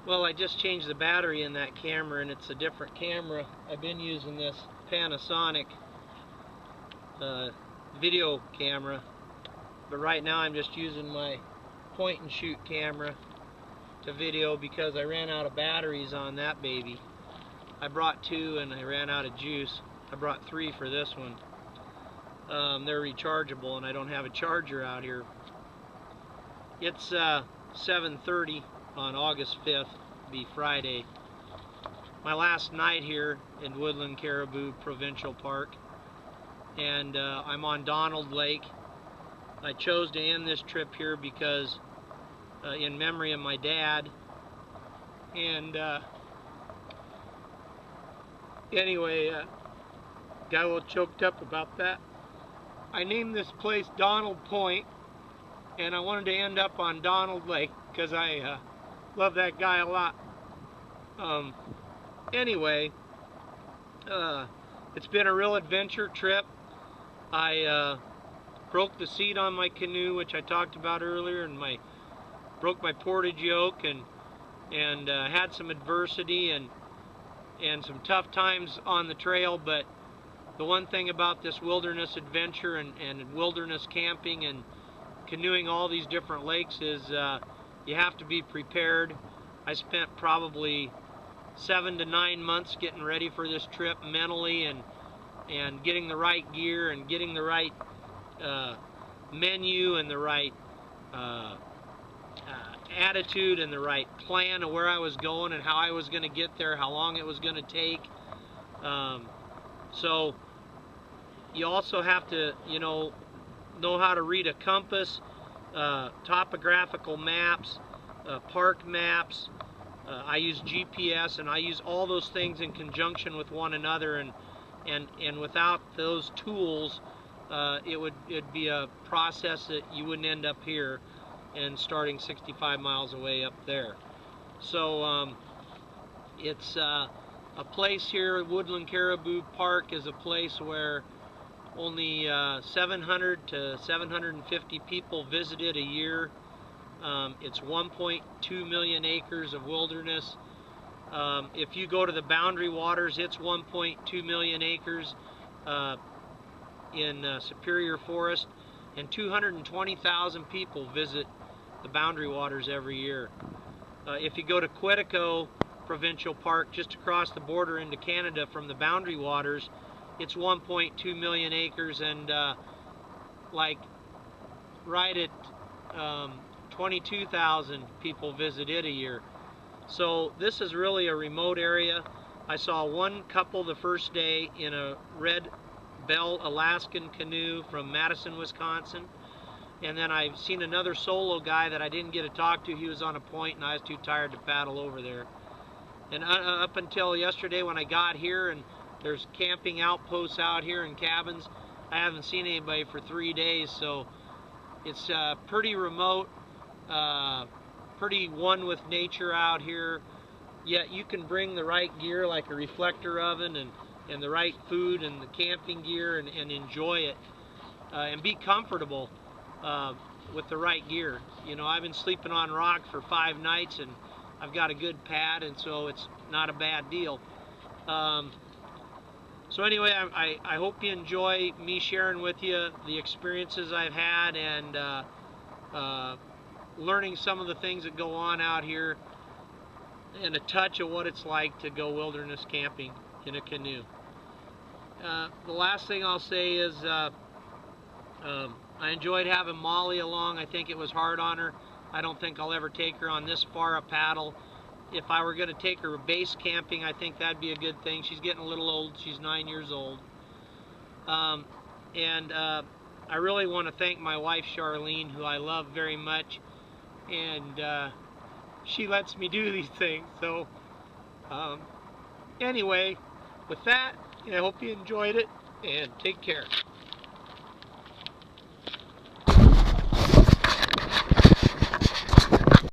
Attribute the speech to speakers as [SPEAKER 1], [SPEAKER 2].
[SPEAKER 1] Well, I just changed the battery in that camera, and it's a different camera. I've been using this Panasonic video camera, but right now I'm just using my point and shoot camera to video because I ran out of batteries on that baby. I brought 2 and I ran out of juice. I brought 3 for this one. They're rechargeable and I don't have a charger out here. It's 7:30 on August 5th, be Friday. My last night here in Woodland Caribou Provincial Park, and I'm on Donald Lake. I chose to end this trip here because in memory of my dad, and anyway, got a little choked up about that. I named this place Donald Point, and I wanted to end up on Donald Lake because I love that guy a lot. Anyway, it's been a real adventure trip. I broke the seat on my canoe, which I talked about earlier, and broke my portage yoke, and had some adversity and some tough times on the trail. But the one thing about this wilderness adventure and wilderness camping and canoeing all these different lakes is you have to be prepared. I spent probably 7 to 9 months getting ready for this trip mentally, and getting the right gear and getting the right menu and the right attitude and the right plan of where I was going and how I was going to get there, how long it was going to take. So you also have to, know how to read a compass, topographical maps, park maps. I use GPS, and I use all those things in conjunction with one another, and without those tools, it'd be a process that you wouldn't end up here and starting 65 miles away up there. So it's a place here. Woodland Caribou Park is a place where only 700 to 750 people visit it a year. It's 1.2 million acres of wilderness. If you go to the Boundary Waters, it's 1.2 million acres in Superior Forest, and 220,000 people visit the Boundary Waters every year. If you go to Quetico Provincial Park, just across the border into Canada from the Boundary Waters, it's 1.2 million acres, and like right at 22,000 people visit it a year. So this is really a remote area. I saw one couple the first day in a red bell Alaskan canoe from Madison, Wisconsin. And then I've seen another solo guy that I didn't get to talk to. He was on a point and I was too tired to paddle over there. And up until yesterday when I got here, and there's camping outposts out here and cabins, I haven't seen anybody for 3 days. So it's pretty remote, pretty one with nature out here. Yet you can bring the right gear, like a reflector oven and the right food and the camping gear, and enjoy it and be comfortable with the right gear. I've been sleeping on rock for 5 nights, and I've got a good pad, and so it's not a bad deal. So anyway, I hope you enjoy me sharing with you the experiences I've had, and learning some of the things that go on out here, and a touch of what it's like to go wilderness camping in a canoe. The last thing I'll say is I enjoyed having Molly along. I think it was hard on her. I don't think I'll ever take her on this far a paddle. If I were going to take her base camping, I think that'd be a good thing. She's getting a little old. She's 9 years old. And I really want to thank my wife, Charlene, who I love very much. And she lets me do these things. So anyway, with that, I hope you enjoyed it, and take care.